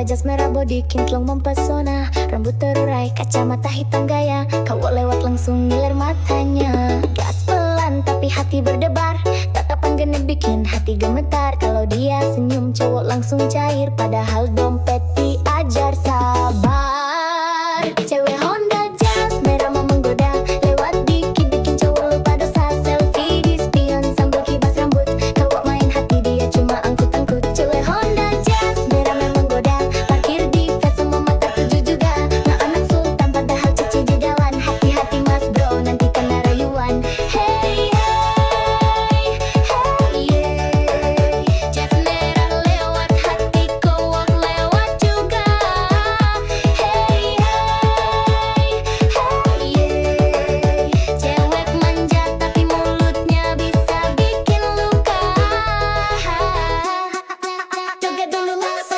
Honda jas merah body kinclong mempesona. Rambut terurai, kacamata hitam gaya. Kau lewat langsung ngiler matanya. Gas pelan tapi hati berdebar. Tatapan genit bikin hati gemetar. Kalau dia senyum cowok langsung cair. Padahal dompet diajar sabar. Cewek Honda jas merah mau menggoda. Lewat dikit bikin cowok lupa dosa. Selfie di spion sambil kibas rambut. Cowok main hati dia cuma angkut-angkut. Cewek Honda jas merah memang menggoda. Parkir di face semua mata tuju juga. Nggak anak sultan padahal cici jajalan. Hati-hati mas bro nanti kena rayuan. Hey hey hey yeah. Jas merah lewat hati cowok lewat juga. Hey hey hey yeah. Cewek manja tapi mulutnya bisa bikin luka. Joget dulu mas.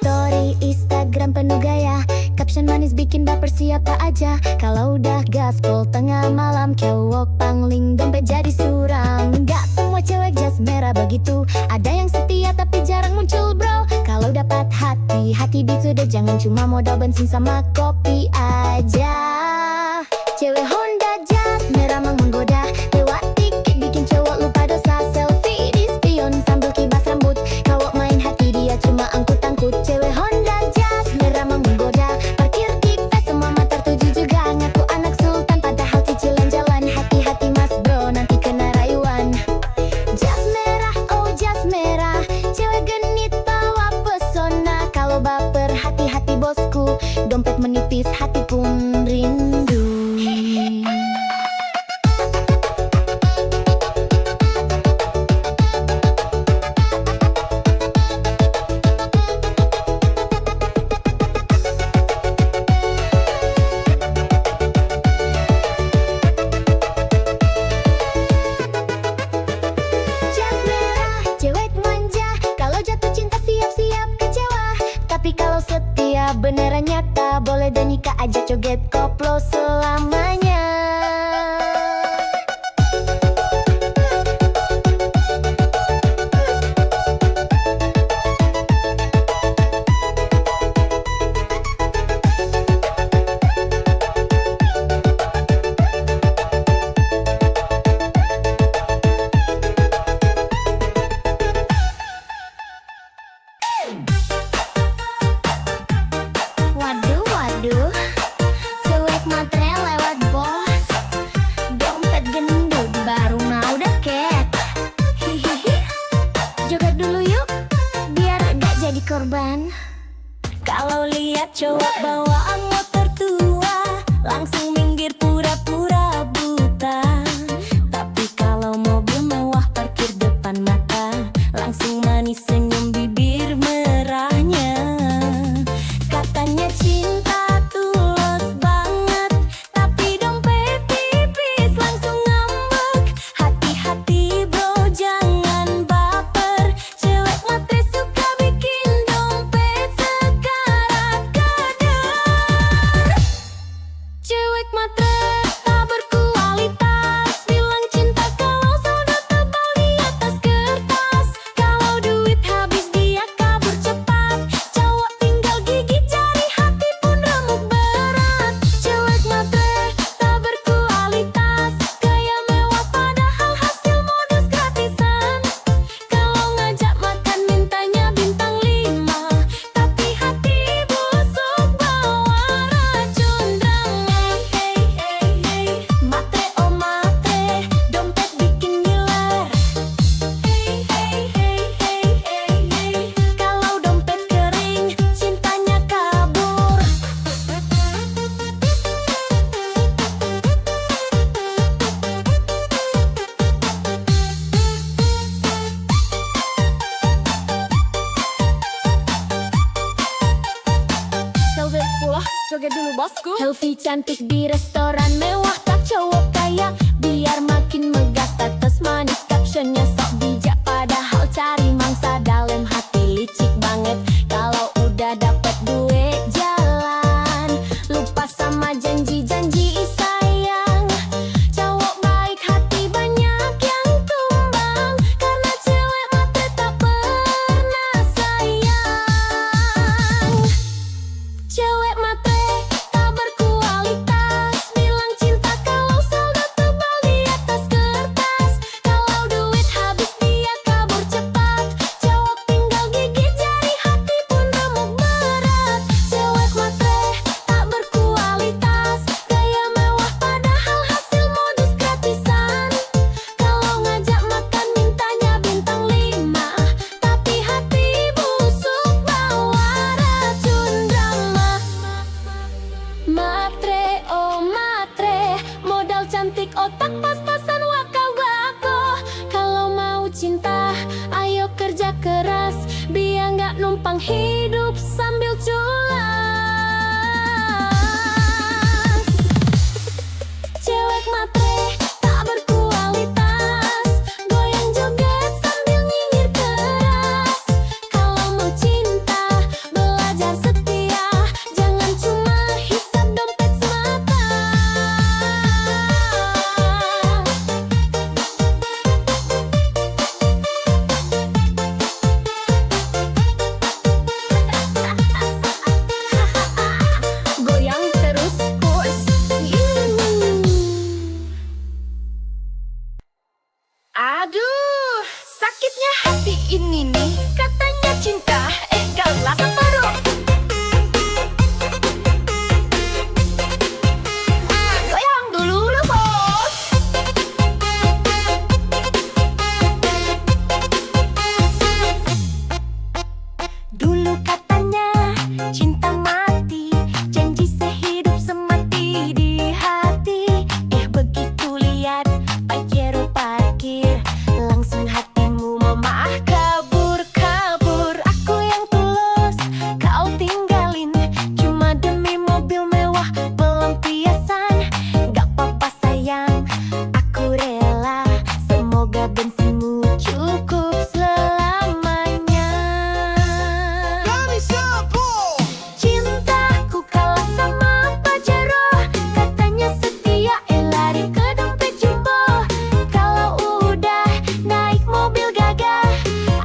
Story Instagram penuh gaya. Caption manis bikin baper siapa aja. Kalau udah gaspol tengah malam. Cowok pangling dompet jadi suram. Gak semua cewek jas merah begitu. Ada yang setia tapi jarang muncul bro. Kalau dapat hati, hati beat sudah. Jangan cuma modal bensin sama kopi aja. Cewek Honda jas merah mang menggoda. Lewat dikit bikin cowok lupa dosa. Selfie di spion sambil kibas rambut. Cowok main hati dia cuma angkut-angkut. Cewek Honda jas merah mang menggoda. Parkir di face semua mata tuju juga. Ngaku anak sultan padahal cicilan jalan. Hati-hati mas bro nanti kena rayuan. Jas merah oh jas merah. Cewek genit bawa pesona. Kalau baper hati-hati bosku. Dompet menipis hati pun rindu. Jas merah, cewek manja. Kalau jatuh cinta siap-siap kecewa. Tapi kalau setia beneran nyata. Boleh dan nikah aja joget koplo selamanya. Waduh, waduh. Cewek matre lewat bos. Dompet gendut baru mau deket. Hihihi. Joget dulu yuk, biar gak jadi korban. Kalau lihat cowok bawaan motor tua, langsung minggir pura-pura buta. Tapi kalau mobil mewah parkir depan mata, langsung manis senyum bibir merahnya. Katanya cinta tulus banget, tapi dompet tipis langsung ngambek. Hati-hati bro jangan baper. Cewek matre suka bikin dompet sekarat kadar. Cewek matre tak berkualitas. Bilang cinta kalau saldo tebal di atas kertas. Kalau duit habis dia kabur cepat. Cowok tinggal gigit jari hati pun remuk berat. Cewek matre tak berkualitas. Gaya mewah padahal hasil modus gratisan. Kalau ngajak makan mintanya bintang 5. Tapi hati busuk bawa racun drama. Hey hey hey matre oh matre. Dompet bikin ngiler. Hey hey hey hey hey hey. Kalau dompet kering cintanya kabur. Selfie pula, joget dulu bosku. Selfie cantik di restoran mewah. Tak cowok kaya biar makin megah. Status manis captionnya sok bijak padahal cari mang cinta mati, janji sehidup semati di hati. Begitu lihat Pajero parkir, langsung hatimu memaah kabur-kabur. Aku yang tulus kau tinggalin, cuma demi mobil mewah pelampiasan. Gak apa-apa sayang, aku rela, semoga bensinmu cukup selamanya. Cintaku kalah sama Pajero, katanya setia, lari ke dompet jumbo. Kalau udah naik mobil gagah,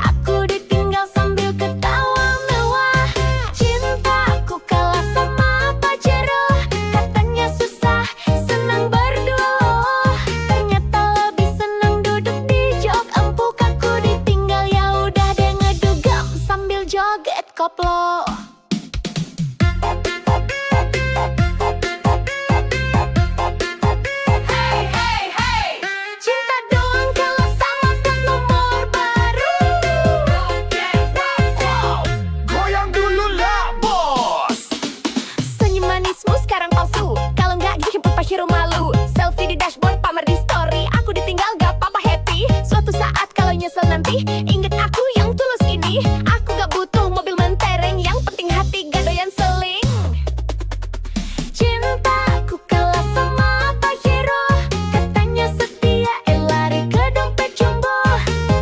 aku ditinggal sambil ketawa mewah. Cintaku kalah sama Pajero, katanya susah, senang berdua. Ternyata lebih senang duduk di jok empuk. Aku ditinggal, ya udah deh ngedugem sambil joget koplo. Cinta doang kalah sama plat nomor baru. Goyang dulu lah bos. Senyum manismu sekarang palsu, kalau nggak dijemput Pajero malu. Selfie di dashboard, pamer di story, aku ditinggal gak apa-apa happy. Suatu saat kalau nyesel nanti, inget aku yang tulus ini. Aku gak butuh mobil mentereng, yang penting hati gak doyan seling. Cintaku kalah sama Pajero, katanya setia, lari ke dompet jumbo.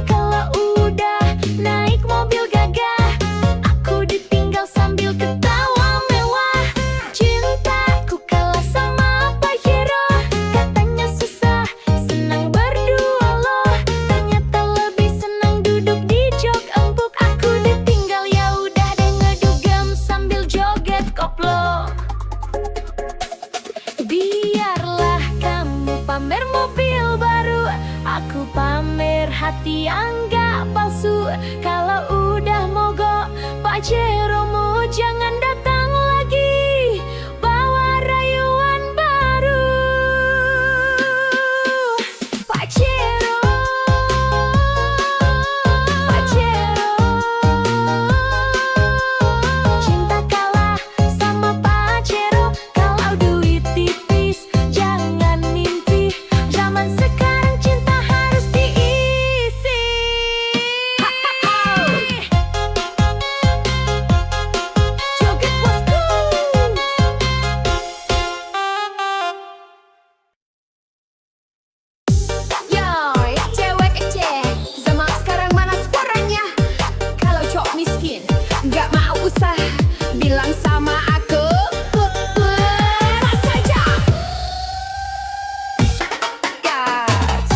Kalau udah naik mobil gagah, aku ditinggal sambil ketawa mewah. Cintaku kalah sama Pajero, katanya susah, senang berdua loh. Ternyata lebih senang duduk di jok empuk. Aku ditinggal, ya udah deh ngedugem sambil joget koplo. Biarlah kamu pamer mobil baru, aku pamer hati yang gak palsu. Kalau udah mogok Pajeromu, jangan datang lagi bawa rayuan baru. Pajero, Pajero, cinta kalah sama Pajero. Kalau duit tipis jangan mimpi, zaman sekarang cinta harus diisi. Joget bosku. Yo, cewek kece, zaman sekarang mana suaranya? Kalau cowok miskin, gak mau usah bilang sama aku. Peras saja. Gas.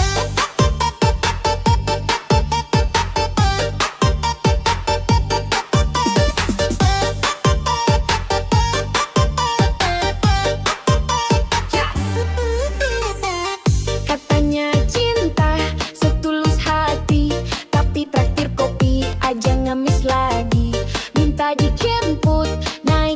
Katanya cinta setulus hati, tapi traktir kopi aja ngemis lagi. Minta dijemput naik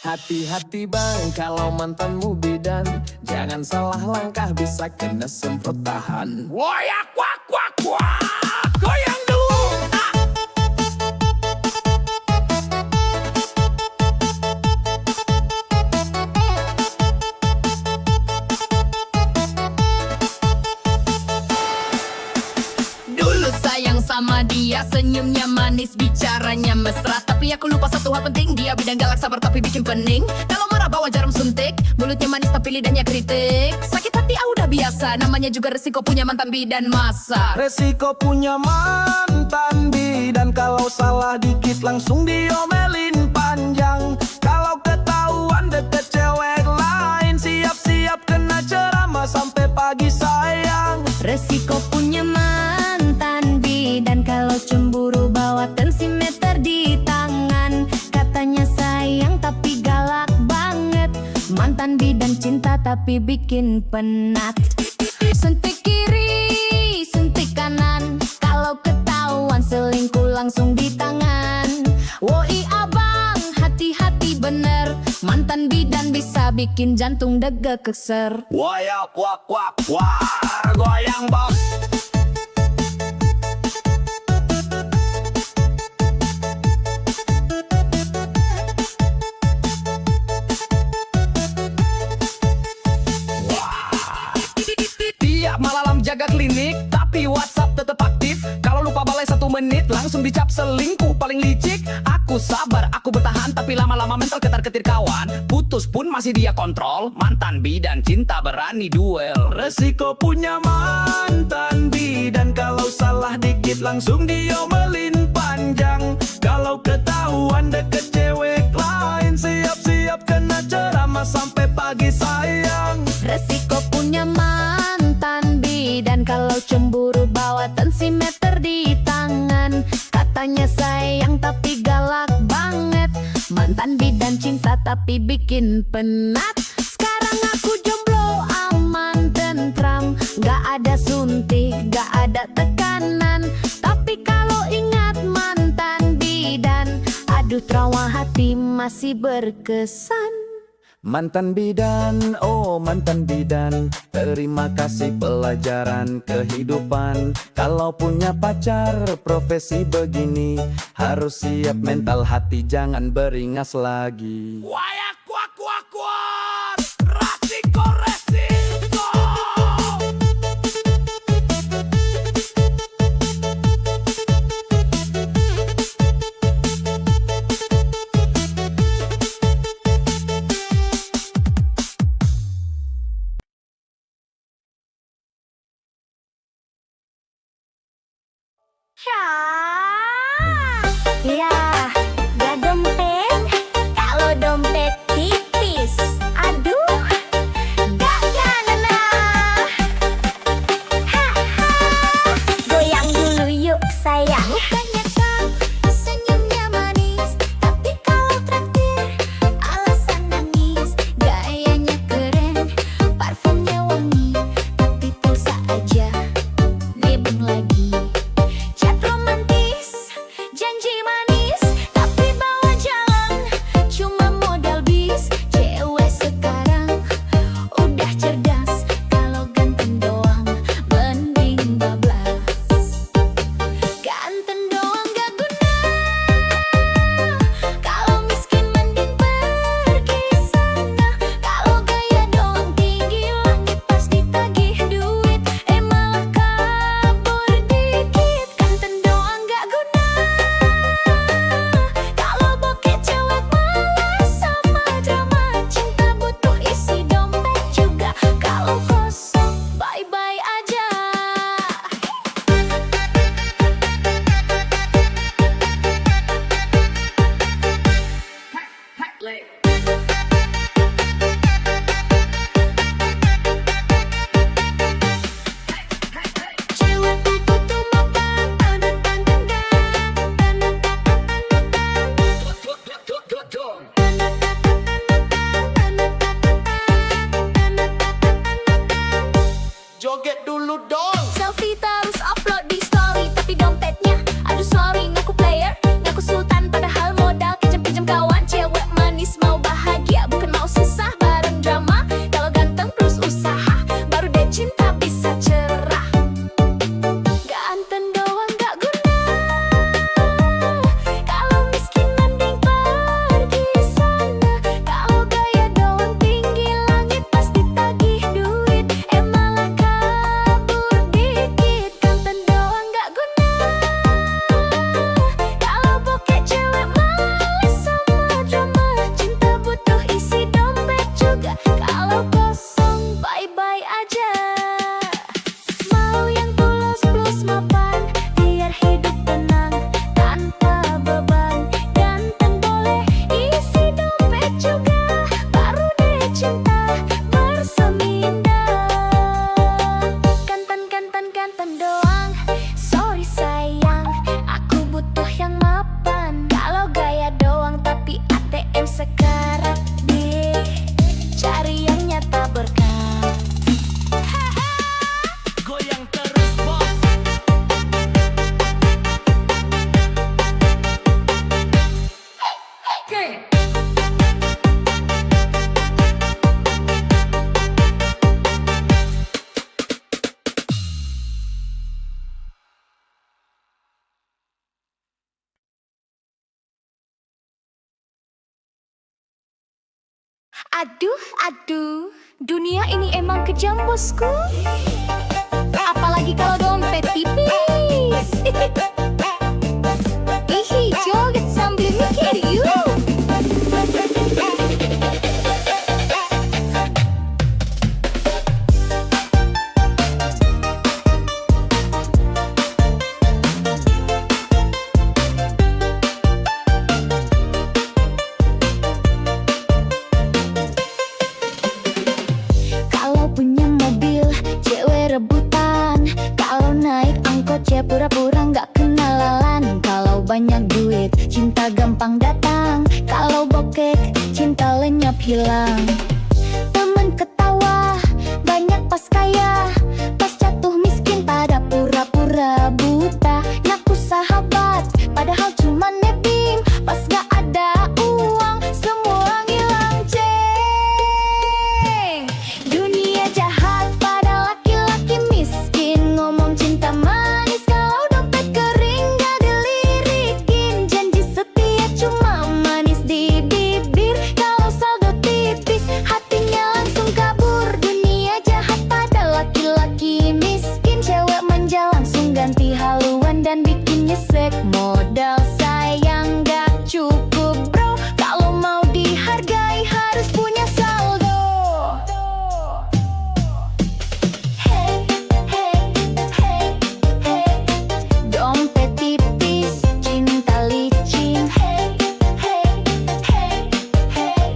Hati-hati bang kalau mantanmu bidan, jangan salah langkah bisa kena semprot tahan. Woyak wak wak wak, goyang dulu. Dulu sayang sama dia, senyumnya manis, bicaranya mesra. Tapi aku lupa satu hal penting, dia bidang galak sabar tapi bikin pening. Kalau marah bawa jarum suntik, mulutnya manis tapi lidahnya kritik. Sakit hati udah biasa, namanya juga resiko punya mantan bidan masa. Resiko punya mantan bidan, kalau salah dikit langsung diomelin panjang. Kalau ketahuan deket cewek lain, siap-siap kena ceramah sampai pagi sayang. Resiko punya mantan bidan, kalau cemburu bawa tensimeter di tangan. Katanya sayang tapi galak banget, mantan bidan cinta tapi bikin penat. Suntik kiri, suntik kanan, kalau ketahuan selingkuh langsung di tangan. Woi abang, hati-hati bener, mantan bidan bisa bikin jantung deg keser. Woyak wak wak wak, goyang bos. Tiap malam jaga klinik, tapi WhatsApp tetap aktif. Kalau lupa balai 1 menit, langsung dicap selingkuh paling licik. Aku sabar, aku bertahan, tapi lama-lama mental ketar-ketir kawan. Putus pun masih dia kontrol, mantan bidan cinta berani duel. Resiko punya mantan bidan, kalau salah dikit langsung diomelin panjang. Kalau ketahuan deket cewek lain, siap-siap kena ceramah sampai pagi sayang. Resiko punya mantan bidan, kalau cemburu bawa tensimeter di tangan. Katanya sayang tapi galak banget, mantan bidan cinta tapi bikin penat. Sekarang aku jomblo aman tentram, gak ada suntik, gak ada tekanan. Tapi kalau ingat mantan bidan, aduh trauma hati masih berkesan. Mantan bidan, oh mantan bidan, terima kasih pelajaran kehidupan. Kalau punya pacar profesi begini, harus siap mental hati, jangan beringas lagi. Woyak wak wak wak, resiko resiko. Ya, gak dompet. Kalau dompet sekarat deh, cari yang nyata berkah. Goyang terus bos. Aduh, aduh, dunia ini emang kejam bosku. Apalagi kalau dompet tipis. Ih, joget sambil mikir yuk. Kalau punya mobil, cewek rebutan. Kalau naik angkot, cewek pura-pura nggak kenalan. Kalau banyak duit, cinta gampang datang. Kalau bokek, cinta lenyap hilang. Temen ketawa, banyak pas kaya. Pas jatuh miskin, pada pura-pura buta. Ngaku sahabat, padahal cuma nebeng. Pas gak ada uang, semua ngilang ceng. Dunia jahat pada laki-laki miskin. Ngomong cinta manis, kalau dompet kering gak dilirikin. Janji setia cuma manis di bibir. Kalau saldo tipis, hatinya langsung kabur. Dunia jahat pada laki-laki miskin. Cewek manja langsung ganti haluan dan bikin nyesek. Modal sayang gak cukup bro, kalau mau dihargai harus punya saldo. Hey, hey, hey, hey, dompet tipis, cinta licin. Hey, hey, hey, hey,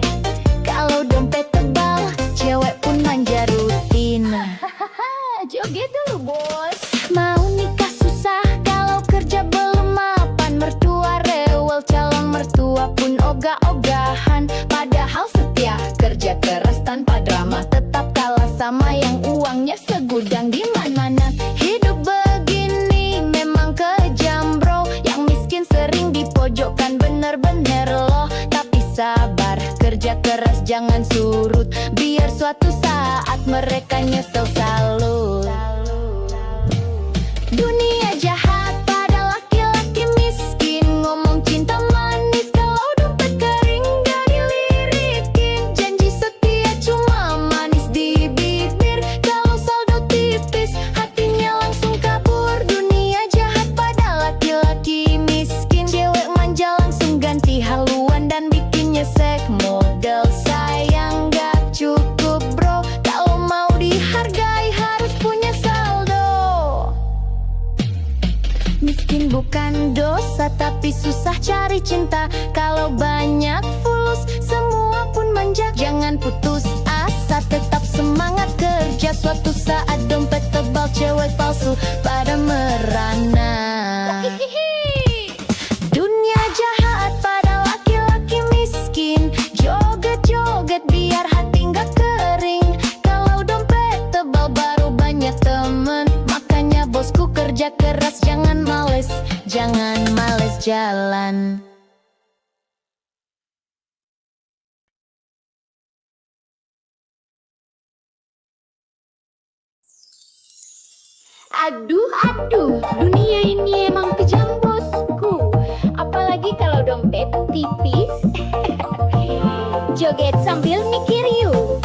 kalau dompet tebal, cewek pun manja rutin. Joget dulu bos. Mau nikah susah, kalau kerja belum mapan. Mertua rewel, calon mertua pun ogah-ogahan. Padahal setia, kerja keras tanpa drama. Tetap kalah sama yang uangnya segudang di mana-mana. Hidup begini memang kejam bro. Yang miskin sering dipojokkan, bener-bener loh. Tapi sabar, kerja keras jangan surut. Biar suatu saat mereka nyesel salut. Dunia jahat pada laki-laki miskin. Ngomong cinta manis, kalau dompet kering gak dilirikin. Janji setia cuma manis di bibir. Kalau saldo tipis, hatinya langsung kabur. Dunia jahat pada laki-laki miskin. Cewek manja langsung ganti haluan dan bikin nyesek. Modal sayang gak cukup bro, kalau mau dihargai harus punya saldo. Miskin bukan dosa, tapi susah cari cinta. Kalau banyak fulus, semua pun manja. Jangan putus asa, tetap semangat kerja. Suatu saat dompet tebal, cewek palsu pada merana. Dunia jahat pada laki-laki miskin. Joget-joget biar hati nggak kering. Kalau dompet tebal baru banyak temen. Makanya bosku kerja keras, jangan males jalan. Aduh, aduh, dunia ini emang kejam bosku. Apalagi kalau dompet tipis. Joget sambil mikir yuk.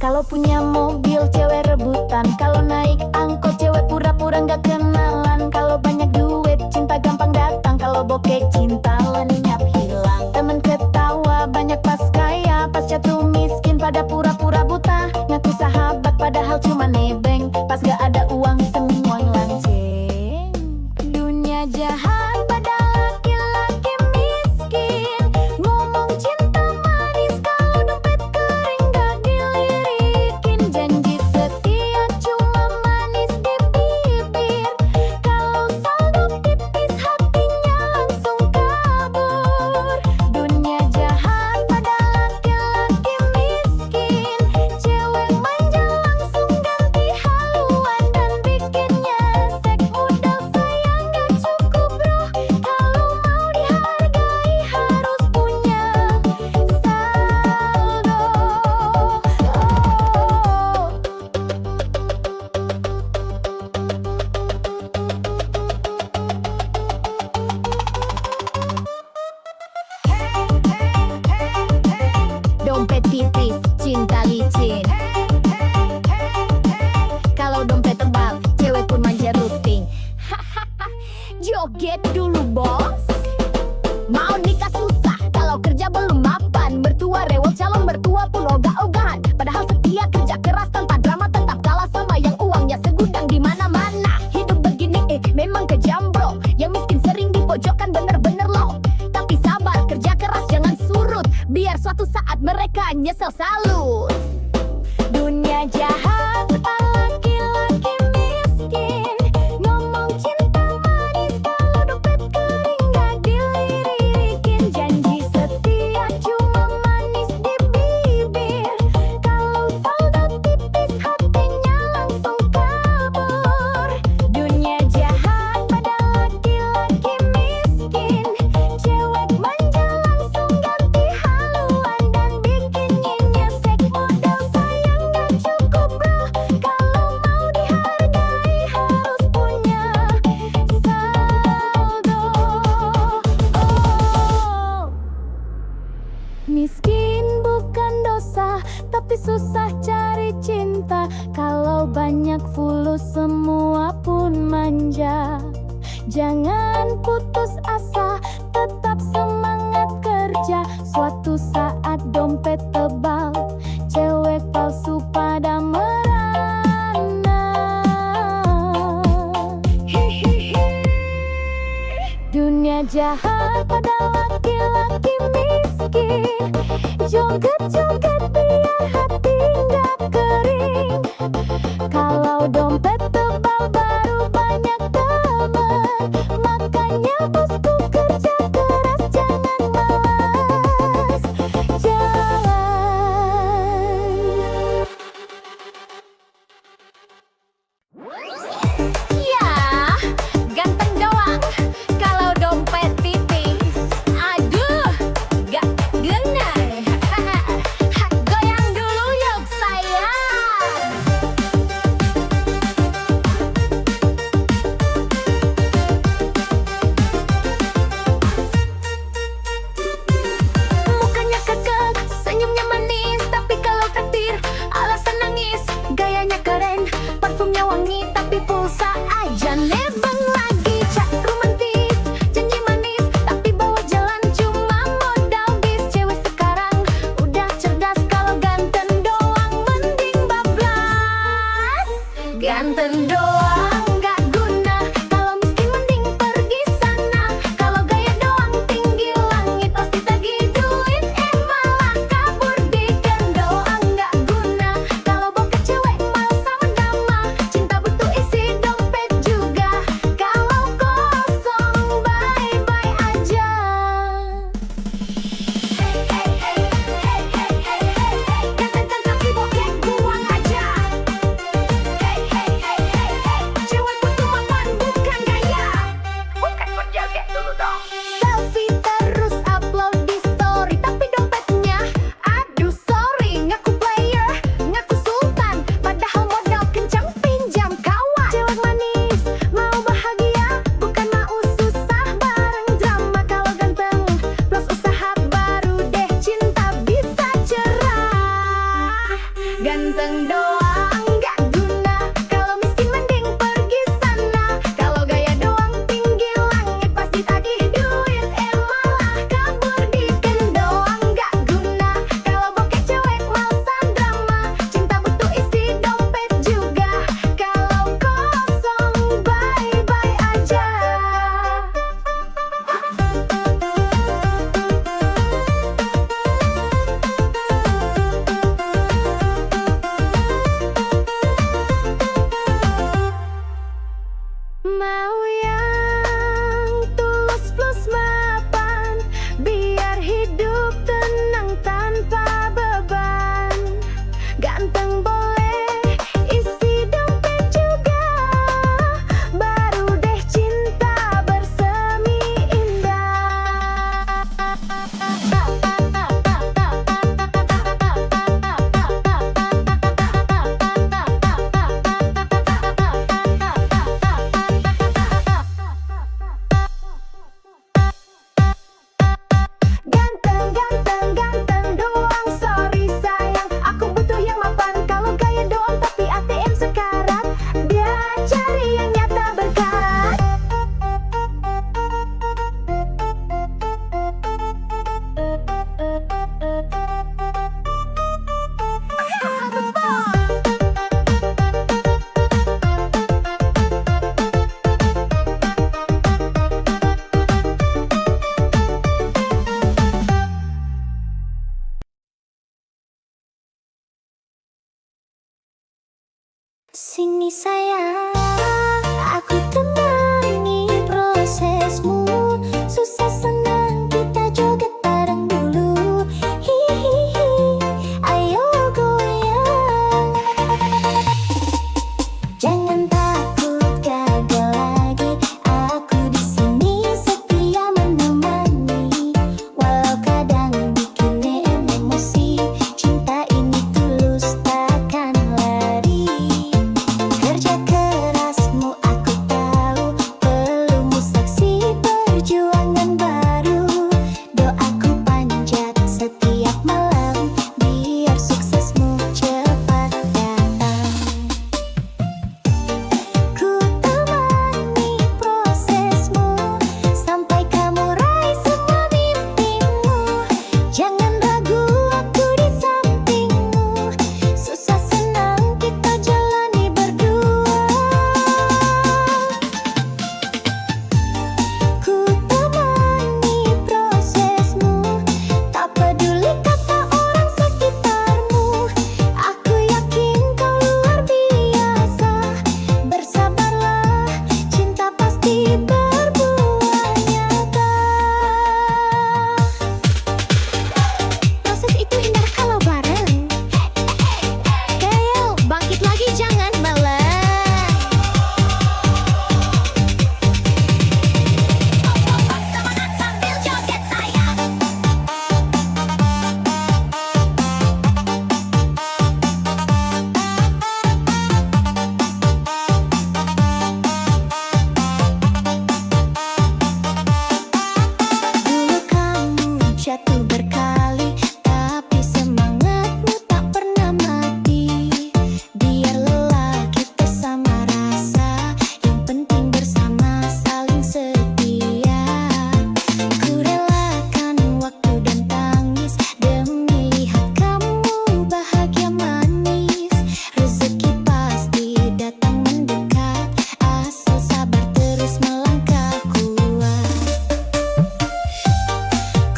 Kalau punya mobil, cewek rebutan. Kalau naik angkot, cewek pura-pura nggak kenalan. Kalau banyak duit, cinta gampang datang. Kalau bokek, cinta lenyap hilang. Temen ketawa, banyak pas kaya. Pas jatuh miskin, pada pura-pura buta. Ngaku sahabat, padahal cuma nebeng. Pas gak ada uang, semi joget dulu bos. Mau nikah susah kalau kerja belum mapan. Mertua rewel, calon mertua pun ogah-ogahan. Padahal setia kerja keras tanpa drama, tetap kalah sama yang uangnya segudang di mana-mana. Hidup begini memang kejam bro. Yang miskin sering dipojokkan bener-bener loh. Tapi sabar, kerja keras jangan surut, biar suatu saat mereka nyesel salut. Dunia jahat, laki-laki miskin. Ngomong cinta manis kalau dompet kering gak dilirikin. Janji setia cuma manis di bibir. Kalau saldo tipis hatinya langsung kabur. Dunia jahat pada laki-laki miskin. Cewek manja langsung ganti haluan dan bikinnya nyesek. Modal sayang gak cukup bro, kalau mau dihargai harus punya saldo. Miskin bukan dosa, tapi susah cari cinta. Kalau banyak fulus semua pun manja. Jangan putus asa, tetap semangat kerja. Suatu saat dompet tebal, cewek palsu pada merana. Dunia jahat pada laki-laki miskin. Joget-joget biar hati nggak kering. Kalau dompet tebal baru banyak teman. Makanya bosku kerja keras, jangan malas jalan. Ya, ganteng doang kalau dompet tipis. Aduh, gak guna. Goyang dulu yuk sayang. Mukanya kekek, senyumnya manis, tapi kalau takdir alasan nangis. Gayanya keren, parfumnya wangi, tapi pulsa aja nebeng lagi. Cak romantis, janji manis, tapi bawa jalan cuma modal bis. Cewek sekarang udah cerdas, kalau ganteng doang mending bablas. Ganteng doang gak guna, kalau miskin mending pergi sana. Kalau gaya doang tinggi langit, pasti tagih duit malah kabur. Bikin doang gak guna, kalau bokeh cewek malah sama drama. Cinta butuh isi dompet juga, kalau kosong bye-bye aja. Hey hey hey hey hey hey hey hey, ganteng tapi bokeh buang aja. Hey hey hey hey hey, cewek butuh mapan bukan gaya. Bukan berjoget dulu dong. Selfie terus upload di story, tapi dompetnya aduh sorry. Ngaku player, ngaku sultan, padahal modal kencang pinjam kawan. Cewek manis, mau bahagia, bukan mau susah bareng drama. Kalau ganteng plus usaha baru deh cinta bisa cerah. Ganteng doang gak guna, kalau miskin mending pergi sana. Kalau gaya doang tinggi langit, pasti tagih duit malah kabur. Bikin doang gak guna, kalau bokeh cewek malesan drama. Cinta butuh isi dompet juga, kalau kosong bye-bye aja. Mau yang tulus plus mapan, biar hidup tenang tanpa beban. Ganteng boleh, isi dompet juga, baru deh cinta bersemi indah. sayang, aku temani prosesmu. Susah senang kita joget bareng dulu. Hihihi, ayo goyang. Jangan takut gagal lagi, aku di sini setia menemani. Walau kadang bikin emosi, cinta ini tulus takkan lari. Kerja kerasmu aku tahu, pelumu saksi perjuangan baru. Doaku panjat setiap malam, biar suksesmu cepat datang. Ku temani prosesmu, sampai kamu raih semua mimpimu. Jangan ragu, aku di sampingmu. Susah senang kita jalani berdua. Ku temani prosesmu, tak peduli kata orang sekitarmu. Aku yakin kau luar biasa. Bersabarlah, cinta pasti berbuah nyata. Proses itu indah kalau bareng. Ayo bangkit lagi, jangan meleng. Semangat sambil joget sayang. Dulu kamu jatuh berkali, tapi semangatmu tak pernah mati. Biar lelah kita sama rasa, yang penting bersama saling setia. Ku relakan waktu dan tangis demi lihat kamu bahagia manis. Rezeki pasti datang mendekat, asal sabar terus melangkah kuat.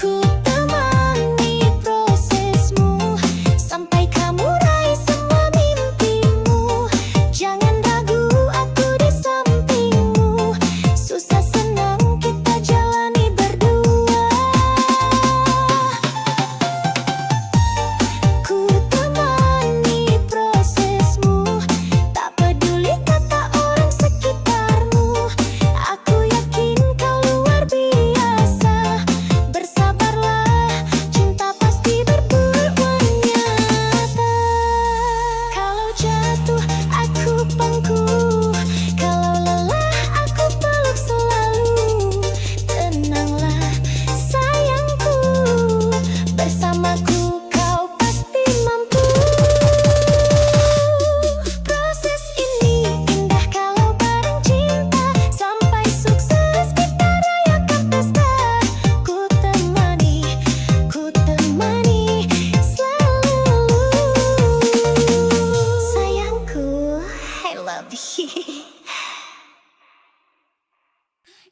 Ku temani prosesmu, sampai kamu raih semua mimpimu. Jangan ragu, aku di sampingmu. Susah senang kita jalani berdua. Ku temani prosesmu, tak peduli kata orang sekitarmu. Aku yakin kau luar biasa. Bersabarlah, cinta pasti berbuah nyata. Kalau jatuh aku pangku, kalau lelah aku peluk selalu. Tenanglah sayangku, bersamaku kau pasti mampu. Proses ini indah kalau bareng cinta, sampai sukses kita rayakan pesta. Ku temani selalu. Sayangku, I love you.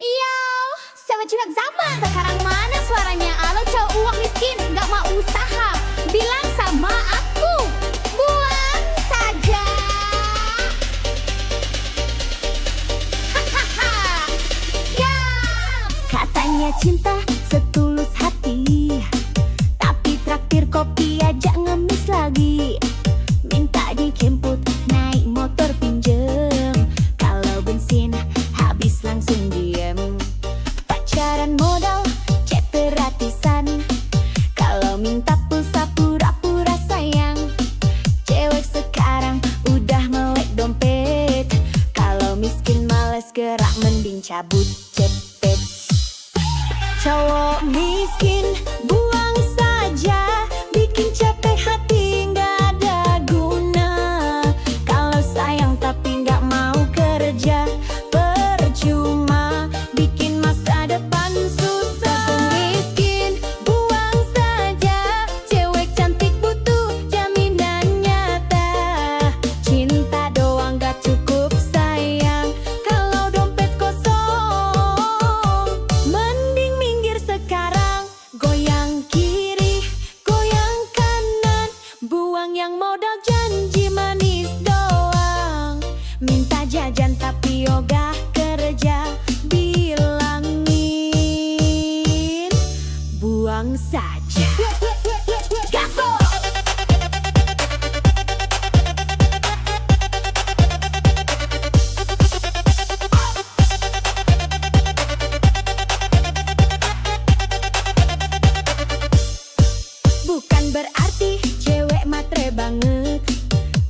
Yo, sama curhat zaman. Sekarang mana suaranya? Alo cowok uang miskin, gak mau usaha. Bilang sama aku, buang saja. Hahaha. Ya. Katanya cinta setulus hati, tapi traktir kopi aja ngemis lagi. Minta dijemput naik motor pinjem, kalau bensin habis langsung diem. Pacaran modal chat gratisan, kalau minta pulsa pura-pura sayang. Cewek sekarang udah melek dompet, kalau miskin males gerak mending cabut cepet. Cowok miskin buang saja, bikin capek hati nggak ada guna. Kalau sayang tapi nggak mau kerja, percuma bikin masa depan susah. Miskin buang saja, cewek cantik butuh jaminan nyata. Cinta doang gak cukup sayang, kalau dompet kosong. Mending minggir sekarang, goyang jajan tapi ogah kerja. Bilangin buang saja. Gaspol! Bukan berarti cewek matre banget,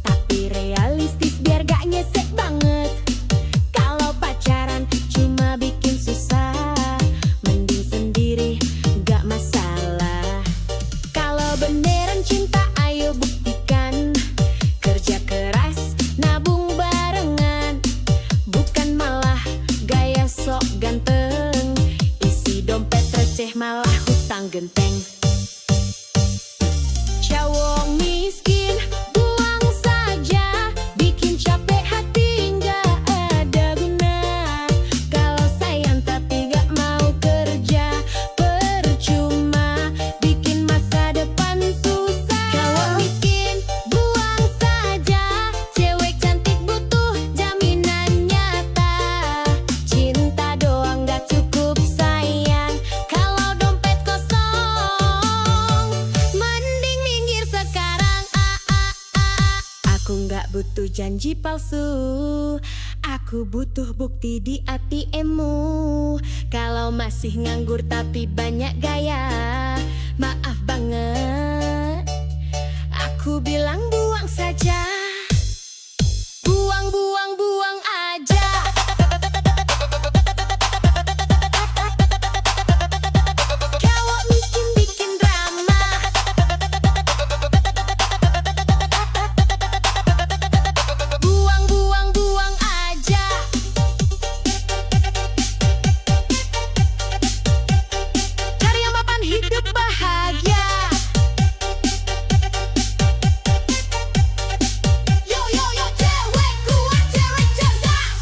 tapi realistis biar gak nyesek banget. Kalau pacaran cuma bikin susah, mending sendiri gak masalah. Kalau beneran cinta ayo buktikan, kerja keras nabung barengan, bukan malah gaya sok ganteng, isi dompet receh malah hutang genteng. Cowok miskin buang saja, bikin capek hati nggak ada guna. Kalau sayang tapi gak mau kerja, percuma bikin masa depan susah. Cowok miskin buang saja, cewek cantik butuh jaminan nyata. Cinta doang gak cukup sayang, kalau dompet kosong mending minggir sekarang. Aku gak butuh janji palsu, aku butuh bukti di ATM-mu. Kalau masih nganggur tapi banyak gaya, maaf banget, aku bilang buang saja. Buang, buang, buang aja. Cowok miskin bikin drama, buang, buang, buang aja. Cari yang mapan hidup bahagia. Yo, yo, yo, cewek kuat, cewek cerdas.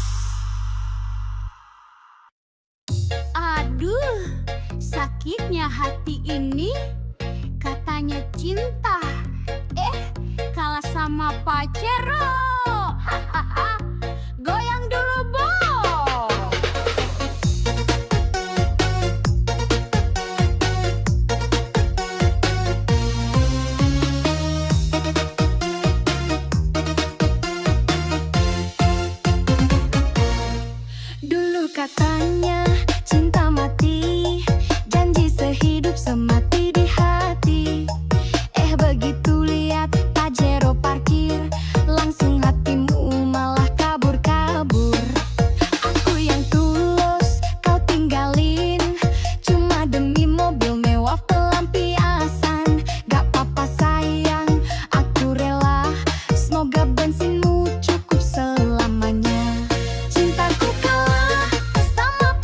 Aduh, sakitnya hati ini. Katanya cinta, kalah sama pacero. Hahaha, goyang dulu, Bo. Dulu katanya cinta mati, janji sehidup semati di hati. Begitu lihat Pajero parkir, langsung hatimu malah kabur-kabur. Aku yang tulus kau tinggalin, cuma demi mobil mewah pelampiasan. Gak apa-apa sayang, aku rela, semoga bensinmu cukup selamanya. Cintaku kalah sama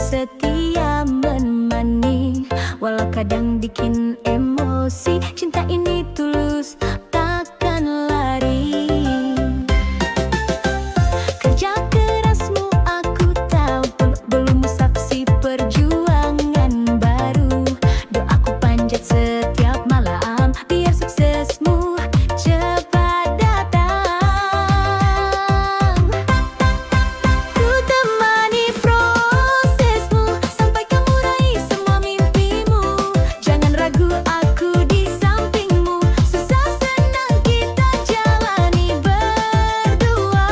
setia menemani. Walau kadang bikin emosi, cinta ini tulus takkan lari. Kerja kerasmu aku tahu, peluk-pelukmu saksi perjuangan baru. Doaku panjat setiap malam biar suksesmu cepat datang. Ku temani prosesmu sampai kamu raih semua mimpimu. Jangan ragu, aku di sampingmu. Susah senang kita jalani berdua.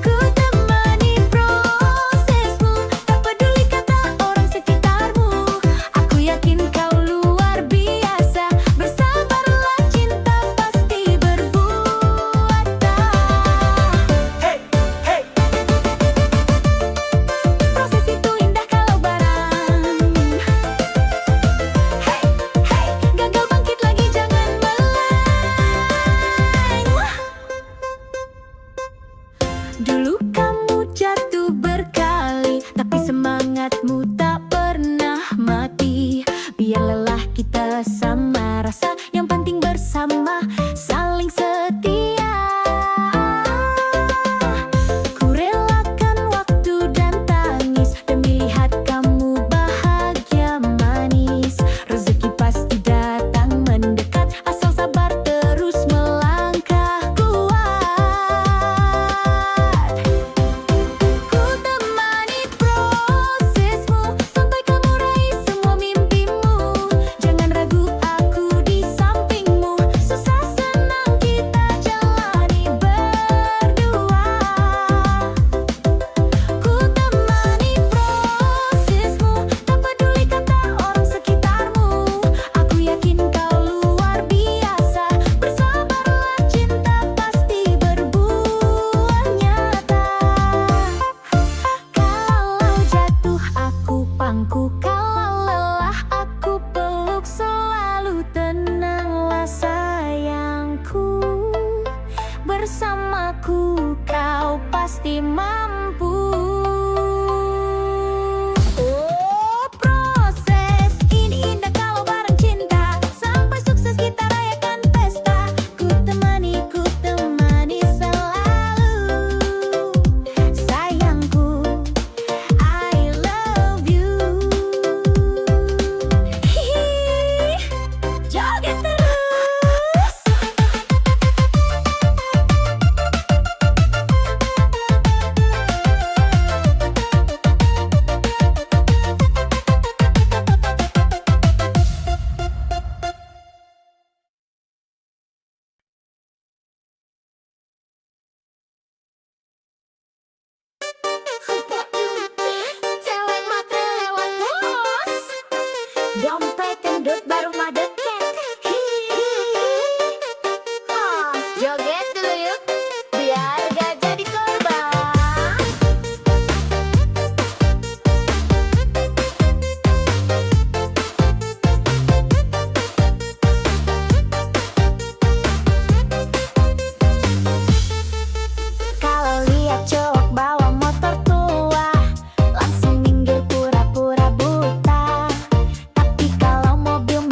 Ku temani prosesmu, tak peduli kata orang sekitarmu. Aku yakin kau luar biasa. Bersabarlah, cinta pasti berbuah tak. Proses itu indah kalau barang. Gagal bangkit lagi, jangan meleng. Dulu kamu jatuh berkali, tapi semangatmu tak pernah mati. Biar lelah kita sama rasa, yang penting bersama saling setia. Ku relakan waktu dan tangis demi lihat kamu bahagia manis. Rezeki pasti datang mendekat, asal sabar terus melangkah kuat. Ku temani prosesmu sampai kamu raih semua mimpimu. Jangan ragu, aku di sampingmu. Susah senang kita jalani berdua. Ku temani prosesmu, tak peduli kata orang sekitarmu. Aku yakin kau luar biasa. Bersabarlah, cinta pasti berbuah nyata. Kalau jatuh aku pangku, kalau lelah aku peluk. Selalu tenanglah sayangku, bersamaku kau pasti mampu. Oh, proses ini indah kalau bareng cinta. Sampai sukses kita rayakan pesta. Ku temani selalu. Sayangku, I love you. Hihi, joget terus. Cewek matre lewat bos. Dompet gendut baru madeket. Joget dulu yuk, biar gak jadi korban. Kalau lihat cowok bawa motor tua, langsung minggir pura-pura buta. Tapi kalau mobil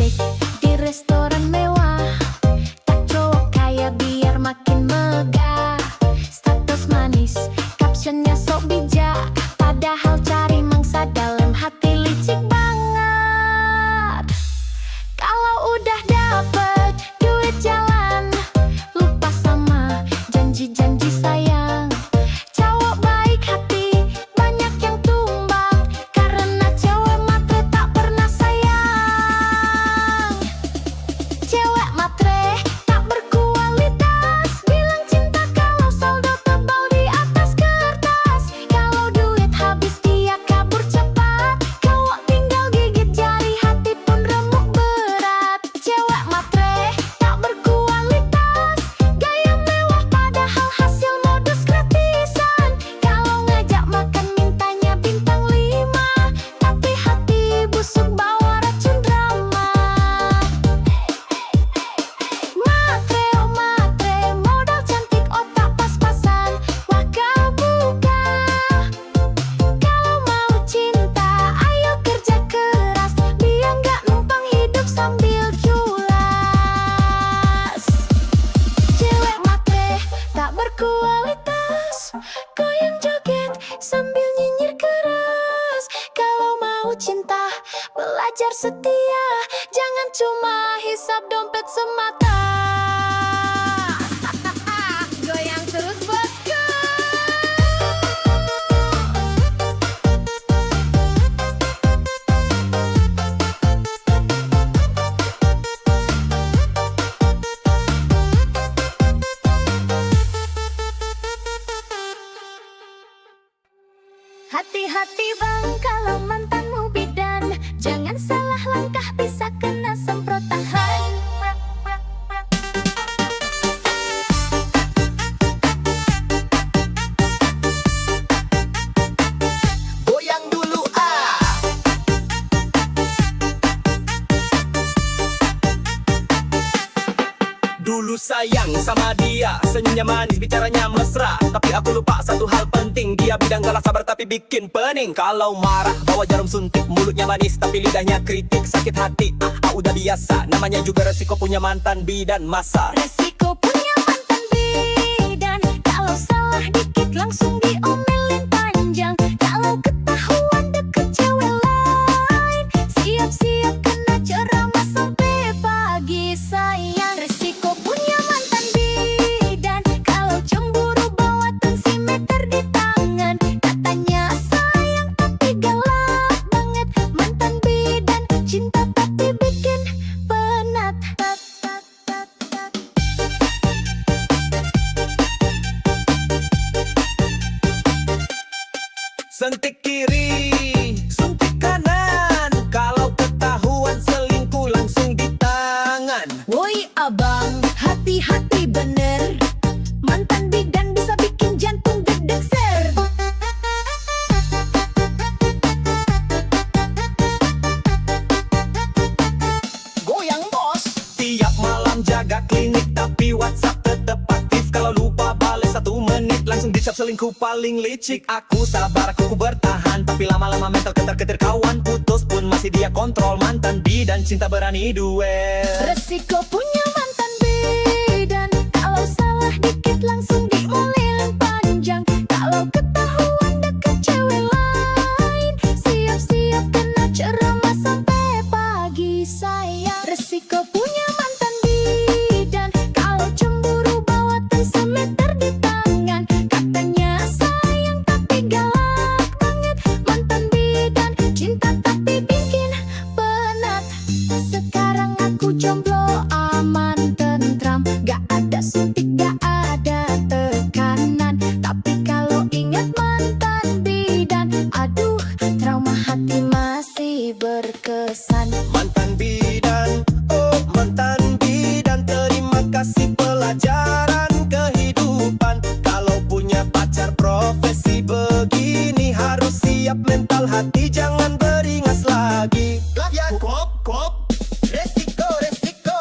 piknik di restoran mewah. Tak cowok kaya biar makin megah. Status manis, captionnya sok bijak. Padahal cari mangsa dalam hati licik banget. Kalau udah dapet duit jalan, lupa sama janji-janji sayang. Cowok baik hati, banyak yang tumbang. Karena cewek matre tak pernah sayang. Cewek matre tak berkualitas, bilang cinta kalau saldo tebal di atas kertas. Kalau duit habis dia kabur cepat, cowok tinggal gigit jari, hati pun remuk berat. Cewek matre tak berkualitas, gaya mewah padahal hasil modus gratisan. Kalau ngajak makan mintanya bintang 5, tapi hati busuk bawa racun drama. Matre, oh matre, modal cantik otak pas-pasan. Wah kau buka. Kalau mau cinta, ayo kerja keras, biar nggak numpang hidup sambil culas. Cewek matre tak berkualitas, goyang joget sambil nyinyir keras. Kalau mau cinta, belajar setia, jangan cuma hisap dompet semata. Goyang terus bosku. Hati-hati bang kalau mantanmu bidan, jangan salah langkah bisa kena semprotan. Goyang dulu ah. Dulu sayang sama dia, senyumnya manis, bicaranya mesra. Tapi aku lupa satu hal penting, dia bidang galak sabar tapi bikin pening. Kalau marah bawa jarum suntik, mulutnya manis tapi lidahnya kritik. Sakit hati, udah biasa, namanya juga resiko punya mantan bidan masa. Resiko punya mantan bidan, kalau salah dikit langsung diomelin panjang. Kalau ketahuan deket cewek lain, siap-siap kena ceramah sampai pagi sayang. Resiko punya mantan bidan, kalau cemburu bawa tensimeter di tangan. Katanya sayang tapi galak banget, mantan bidan cinta tapi bikin penat. Sentik kiri, suntik kanan. Kalau ketahuan selingkuh langsung di tangan. Woi abang, hati-hati bener, mantan bidan bisa bikin jantung gedeg ser. Goyang bos. Tiap malam jaga klinik tapi WhatsApp tetep aktif. Kalau lupa balik 1 menit langsung dicap selingkuh paling licik. Aku sabar, aku bertahan, tapi lama-lama mental ketar-ketir. Kawan putus pun masih dia kontrol. Mantan bidan cinta berani duel. Resiko punya mantan bidan, kalau salah dikit langsung diomelin panjang. Kalau ketahuan deket cewek lain, siap-siap kena ceramah sampai pagi sayang. Resiko punya mantan bidan, kalau cemburu bawa tensimeter di tangan. Katanya sayang tapi galak banget, mantan bidan cinta tapi bikin penat. Sekarang aku jomblo aman tentram, gak ada suntik gak ada tekanan. Tapi kalau ingat mantan bidan, aduh trauma hati masih berkesan. Mantan bidan, oh mantan bidan, terima kasih pelajaran kehidupan. Kalau punya pacar profesi begini, harus siap mental hati, jangan beringas lagi. Kop, kop. Resiko, resiko.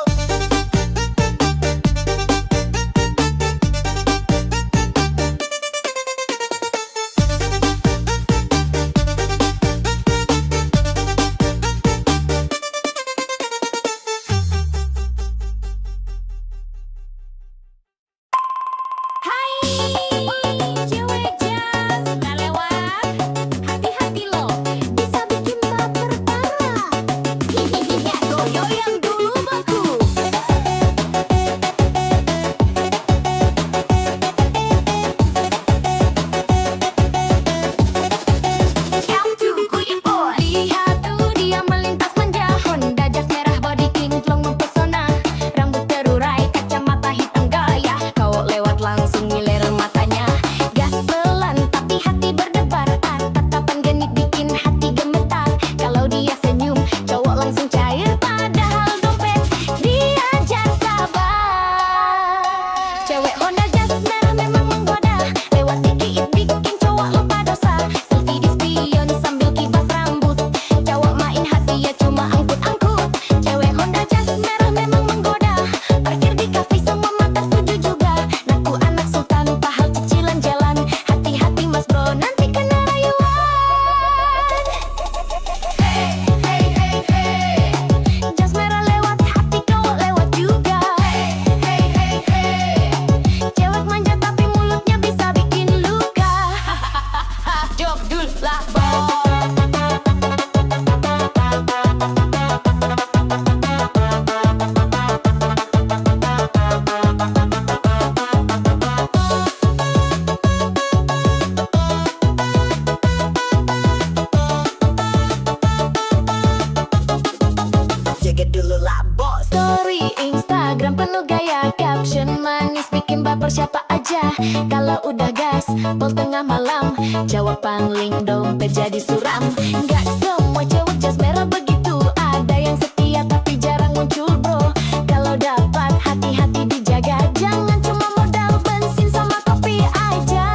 Caption manis bikin baper siapa aja. Kalau udah gas, pol tengah malam, jawaban link dompet jadi suram. Gak semua cewek jas merah begitu. Ada yang setia tapi jarang muncul bro. Kalau dapat hati-hati dijaga. Jangan cuma modal bensin sama kopi aja.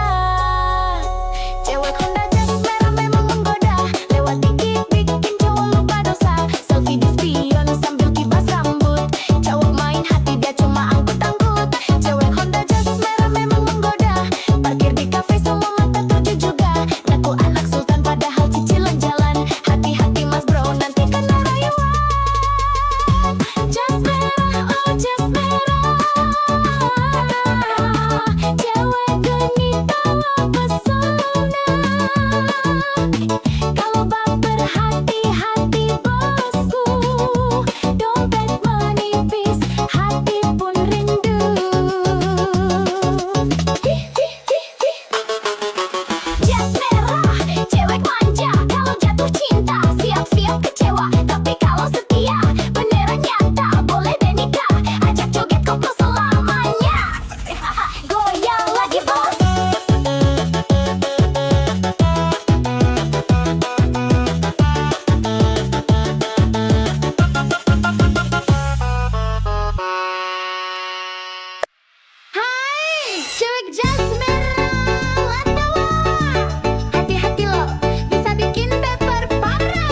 Cewek Honda jas merah memang menggoda. Lewat dikit bikin cowok lupa dosa. Selfie di spion sambil kibas rambut. Cowok main hati dia cuma angkut-angkut. Cewek Honda jas merah memang menggoda. Parkir di kafe semua mata tuju juga. Ngaku anak sultan padahal cicilan jalan. Hati-hati mas bro nanti kena rayuan. Jas merah, oh jas merah. Cewek genit bawa pesona. Kalau baper hati-hati bosku. Dompet menipis, hati pun rindu. Jas merah, cewek manja. Kalau jatuh cinta, siap-siap kecewa. Tapi kalau setia, beneran nyata. Boleh deh nikah, ajak joget koplo selamanya. Goyang lagi bos. Hai, cewek jas merah, latawa. Hati-hati lo, bisa bikin baper parah.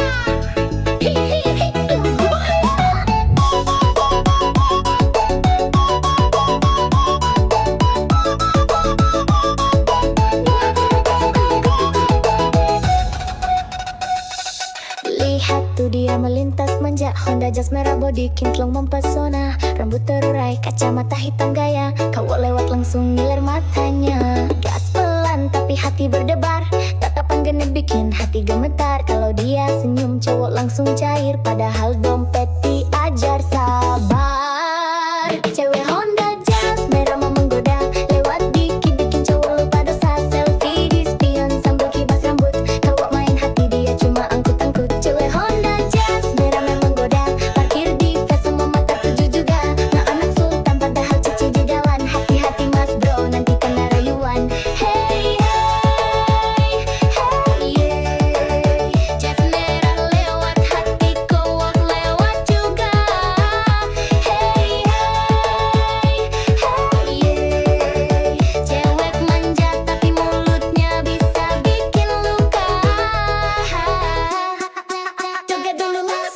Lihat tuh dia melintas manja. Honda jas merah body kinclong mempesona. Rambut terurai, kacamata hitam gaya. Kau lewat langsung ngiler matanya. Gas pelan tapi hati berdebar. Tatapan genit bikin hati gemetar. Kalau dia senyum cowok langsung cair. Padahal dompet diajar sabar. Cewek Honda jas merah mau menggoda. Lewat dikit bikin cowok lupa dosa. Selfie di spion sambil kibas rambut. Cowok main hati dia cuma angkut-angkut. Cewek Honda jas merah memang menggoda. Parkir di face semua mata tuju juga. Nah anak sultan padahal cici jalan. Hati-hati mas bro nanti kena rayuan. Hey hey hey yeah. Jas merah lewat hati cowok lewat juga. Hey hey hey yeah. Cewek manja tapi mulutnya bisa bikin luka. Joget dulu mas.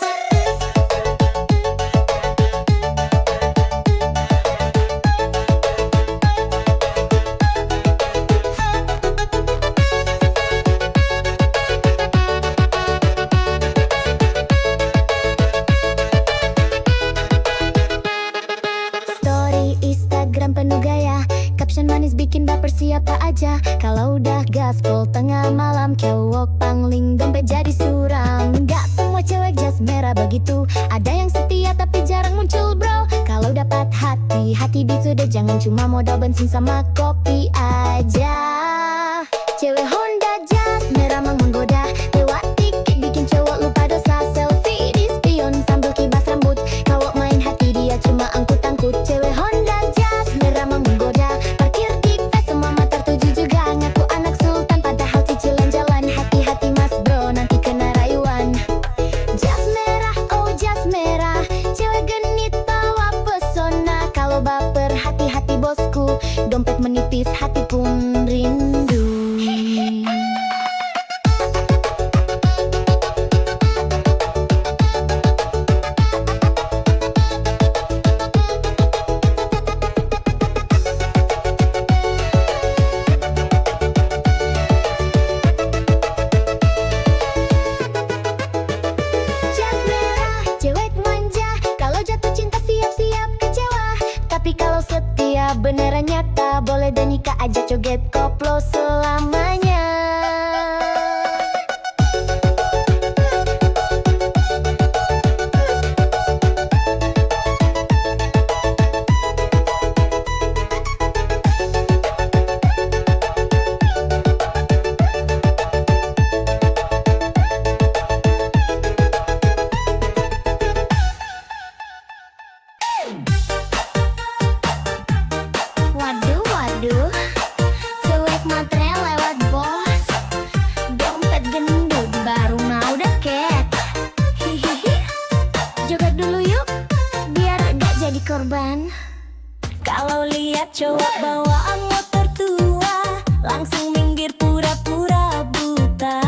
Story Instagram penuh gaya. Caption manis bikin baper siapa aja. Kalau udah gaspol tengah malam, cowok pangling dompet jadi suram. Gak semua cewek jas merah begitu. Ada yang setia tapi jarang muncul bro. Kalau dapat hati-hati disudah. Jangan cuma modal bensin sama kopi aja. Cewek Honda jas merah mang menggoda. Lewat dikit bikin cowok lupa dosa. Selfie di spion sambil kibas rambut. Cowok main hati dia cuma angkut-angkut. Cewek Honda jas merah mang menggoda. Parkir di face semua mata tuju juga. Ngaku anak sultan padahal cicilan jalan. Hati-hati mas bro nanti kena rayuan. Jas merah, oh jas merah. Cewek genit bawa pesona. Kalau baper hati-hati bosku. Dompet menipis hati pun rindu. Jas merah, cewek manja. Kalau jatuh cinta siap-siap kecewa. Tapi kalau setia beneran nyata. Boleh deh nikah aja joget koplo selamanya. Kalau lihat cowok bawaan motor tua, langsung minggir pura-pura buta.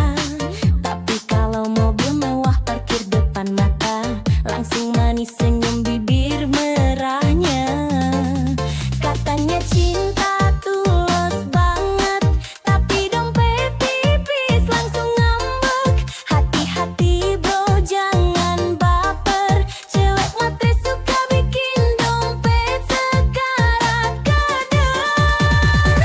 Tapi kalau mobil mewah parkir depan mata, langsung manis senyum bibir merahnya. Katanya cinta tulus banget, tapi dompet tipis langsung ngambek. Hati-hati bro, jangan baper. Cewek matre suka bikin dompet sekarat kader.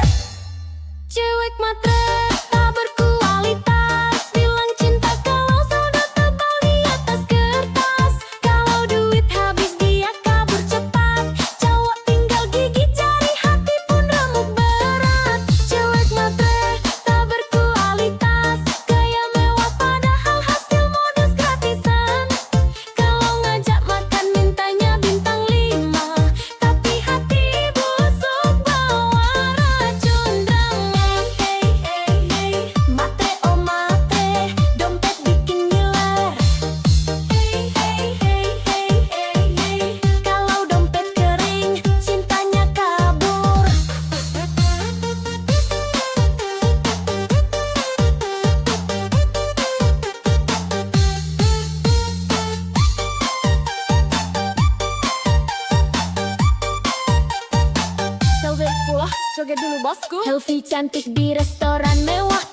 Cewek matre tak berkualitas, bilang cinta kalau saldo tebal di atas kertas. Kalau duit habis dia kabur cepat, cowok tinggal gigit jari, hati pun remuk berat. Cewek matre tak berkualitas, gaya mewah padahal hasil modus gratisan. Kalau ngajak makan mintanya bintang 5, tapi hati busuk bawa racun drang. Hey, hey, hey, matre oh matre, dompet bikin ngiler. Hey, hey, hey, hey, hey, hey, kalau dompet kering, cintanya kabur. Joget dulu bosku. Helvi cantik di restoran mewah,